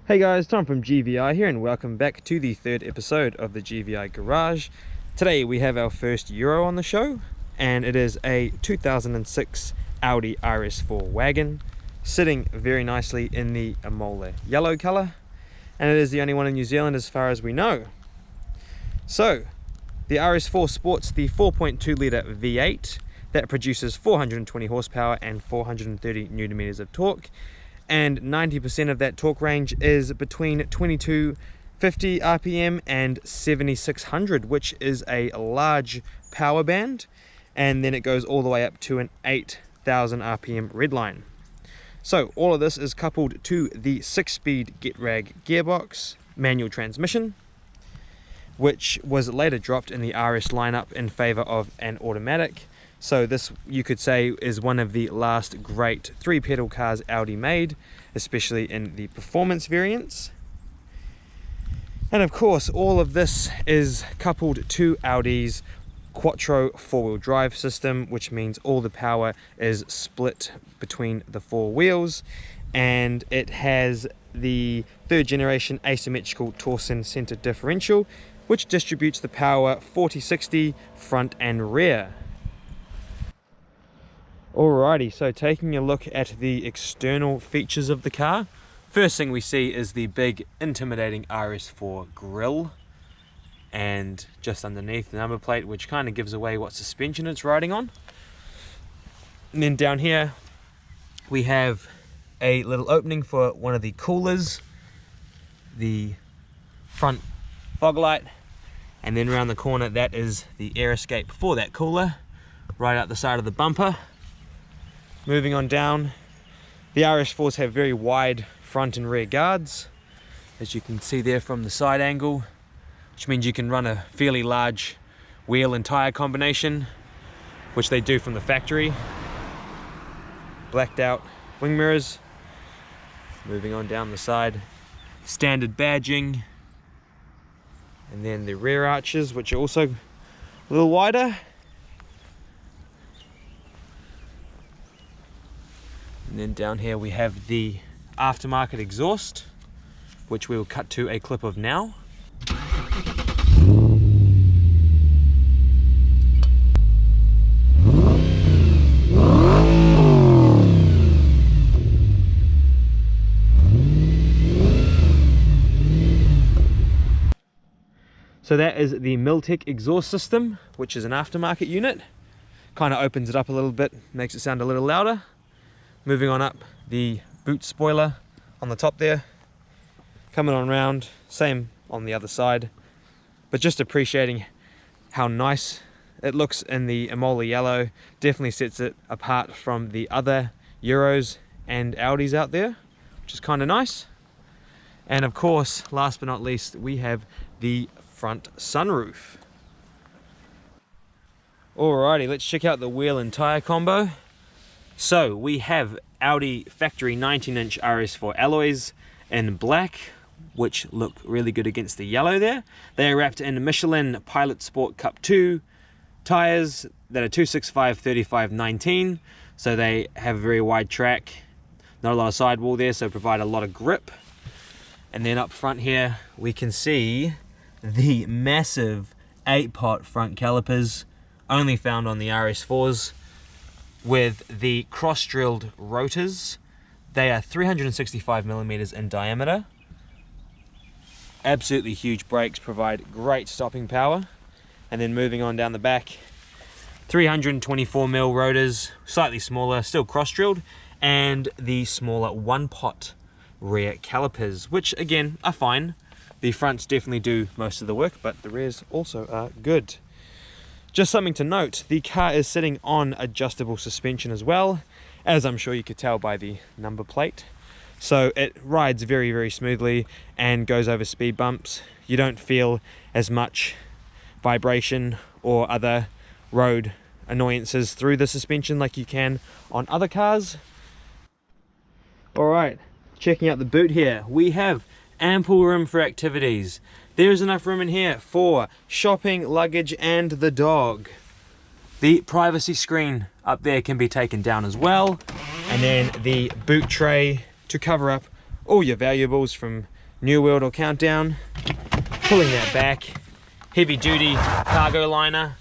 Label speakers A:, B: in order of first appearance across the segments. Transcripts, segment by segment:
A: Hey guys, Tom from GVI here and welcome back to the third episode of the GVI Garage. Today we have our first Euro on the show and it is a 2006 Audi RS4 wagon sitting very nicely in the Imola Yellow colour, and it is the only one in New Zealand as far as we know. So the RS4 sports the 4.2 litre V8 that produces 420 horsepower and 430 Newton meters of torque, and 90% of that torque range is between 2250 RPM and 7600, which is a large power band, and then it goes all the way up to an 8000 RPM redline. So all of this is coupled to the 6-speed GetRag gearbox manual transmission, which was later dropped in the RS lineup in favor of an automatic. So this, you could say, is one of the last great 3-pedal cars Audi made, especially in the performance variants. And of course, all of this is coupled to Audi's Quattro 4-wheel drive system, which means all the power is split between the 4 wheels, and it has the 3rd generation asymmetrical torsion center differential, which distributes the power 40-60 front and rear. Alrighty, so taking a look at the external features of the car, first thing we see is the big intimidating RS4 grille, and just underneath the number plate, which kind of gives away what suspension it's riding on. And then down here we have a little opening for one of the coolers, the front fog light, and then around the corner that is the air escape for that cooler, right out the side of the bumper. Moving on down, the RS4s have very wide front and rear guards, as you can see there from the side angle, which means you can run a fairly large wheel and tyre combination, which they do from the factory. Blacked out wing mirrors. Moving on down the side, standard badging, and then the rear arches, which are also a little wider. And then down here we have the aftermarket exhaust, which we will cut to a clip of now. So that is the Milltek exhaust system, which is an aftermarket unit. Kind of opens it up a little bit, makes it sound a little louder. Moving on up, the boot spoiler on the top there, coming on round, same on the other side, but just appreciating how nice it looks in the Imola Yellow. Definitely sets it apart from the other Euros and Audis out there, which is kind of nice. And of course, last but not least, we have the front sunroof. Alrighty, let's check out the wheel and tyre combo. So we have Audi factory 19-inch RS4 alloys in black, which look really good against the yellow there. They are wrapped in Michelin Pilot Sport Cup 2 tyres that are 265/35/19, so they have a very wide track, not a lot of sidewall there, so provide a lot of grip. And then up front here we can see the massive 8-pot front calipers, only found on the RS4s, with the cross-drilled rotors. They are 365mm in diameter. Absolutely huge brakes, provide great stopping power. And then moving on down the back, 324mm rotors, slightly smaller, still cross-drilled, and the smaller 1-pot rear calipers, which again are fine. The fronts definitely do most of the work, but the rears also are good. Just something to note, the car is sitting on adjustable suspension as well, as I'm sure you could tell by the number plate. So it rides very, very smoothly and goes over speed bumps. You don't feel as much vibration or other road annoyances through the suspension like you can on other cars. Alright, checking out the boot here, we have ample room for activities. There's enough room in here for shopping, luggage, and the dog. The privacy screen up there can be taken down as well. And then the boot tray to cover up all your valuables, from New World or Countdown. Pulling that back, heavy duty cargo liner.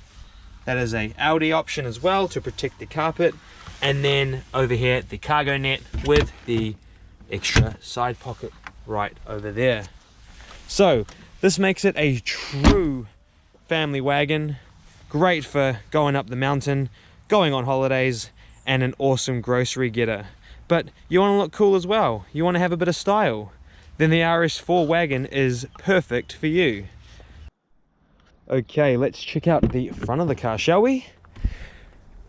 A: That is a Audi option as well to protect the carpet. And then over here, the cargo net with the extra side pocket right over there. So this makes it a true family wagon. Great for going up the mountain, going on holidays, and an awesome grocery getter. But you want to look cool as well. You want to have a bit of style. Then the RS4 wagon is perfect for you. Okay, let's check out the front of the car, shall we?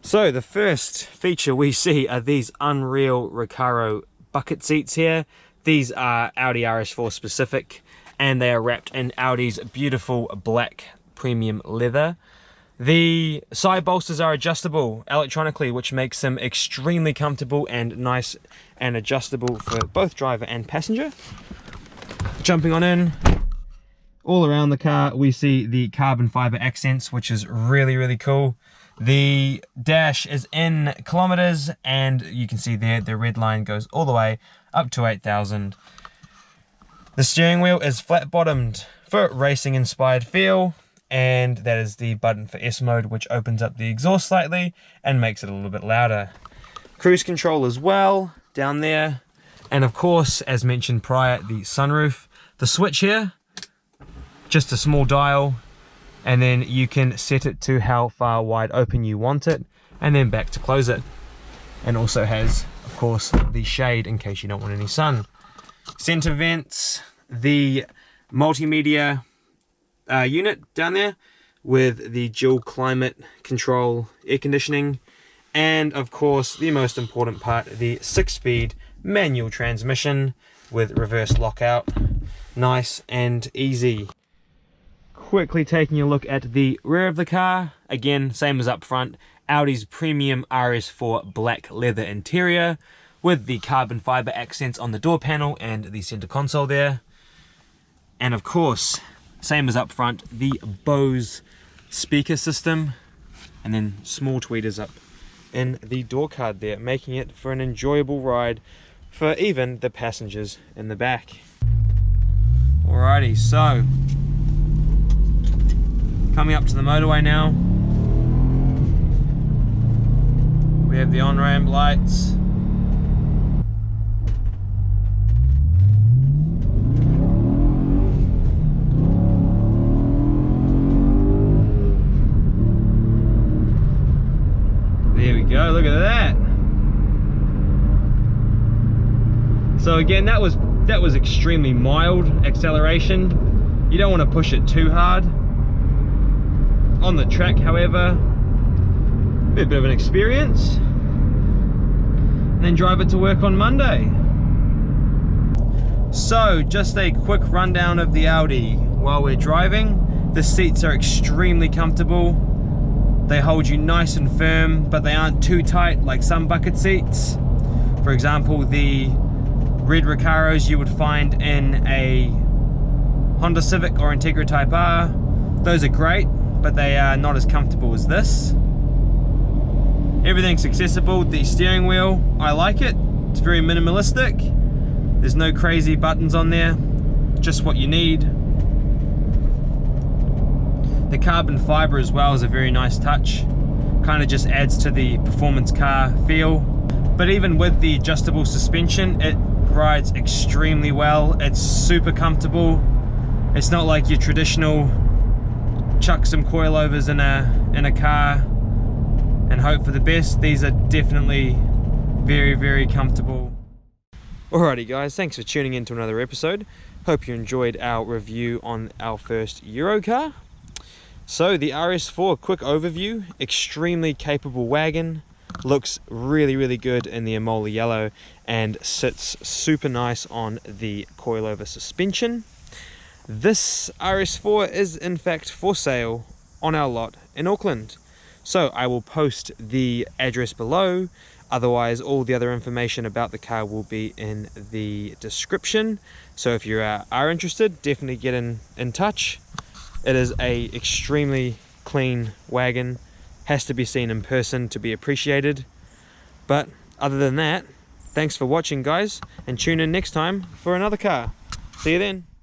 A: So the first feature we see are these unreal Recaro bucket seats here. These are Audi RS4 specific, and they are wrapped in Audi's beautiful black premium leather. The side bolsters are adjustable electronically, which makes them extremely comfortable and nice and adjustable for both driver and passenger. Jumping on in, all around the car we see the carbon fiber accents, which is really cool. The dash is in kilometers, and you can see there the red line goes all the way up to 8,000. The steering wheel is flat bottomed for racing inspired feel, and that is the button for S mode, which opens up the exhaust slightly and makes it a little bit louder. Cruise control as well down there, and of course, as mentioned prior, the sunroof. The switch here, just a small dial, and then you can set it to how far wide open you want it, and then back to close it. And also has, of course, the shade in case you don't want any sun. Center vents, the multimedia unit down there with the dual climate control air conditioning, and of course the most important part, the 6-speed manual transmission with reverse lockout. Nice and easy. Quickly taking a look at the rear of the car, again same as up front, Audi's premium RS4 black leather interior with the carbon fiber accents on the door panel and the center console there. And of course, same as up front, the Bose speaker system, and then small tweeters up in the door card there, making it for an enjoyable ride for even the passengers in the back. Alrighty, so coming up to the motorway now. We have the on-ramp lights. There we go, look at that. So again, that was extremely mild acceleration. You don't want to push it too hard. On the track, however, a bit of an experience. And then drive it to work on Monday. So, just a quick rundown of the Audi while we're driving. The seats are extremely comfortable. They hold you nice and firm, but they aren't too tight like some bucket seats. For example, the red Recaros you would find in a Honda Civic or Integra Type R. Those are great, but they are not as comfortable as this. Everything's accessible. The steering wheel, I like it. It's very minimalistic. There's no crazy buttons on there, just what you need. The carbon fiber as well is a very nice touch. Kind of just adds to the performance car feel. But even with the adjustable suspension, it rides extremely well. It's super comfortable. It's not like your traditional chuck some coilovers in a car and hope for the best. These are definitely very comfortable. Alrighty guys, thanks for tuning in to another episode. Hope you enjoyed our review on our first Euro car. So the RS4, quick overview, extremely capable wagon, looks really good in the Imola Yellow and sits super nice on the coilover suspension. This RS4 is in fact for sale on our lot in Auckland. So I will post the address below. Otherwise, all the other information about the car will be in the description. So if you are interested, definitely get in touch. It is a extremely clean wagon. Has to be seen in person to be appreciated. But other than that, thanks for watching guys, and tune in next time for another car. See you then.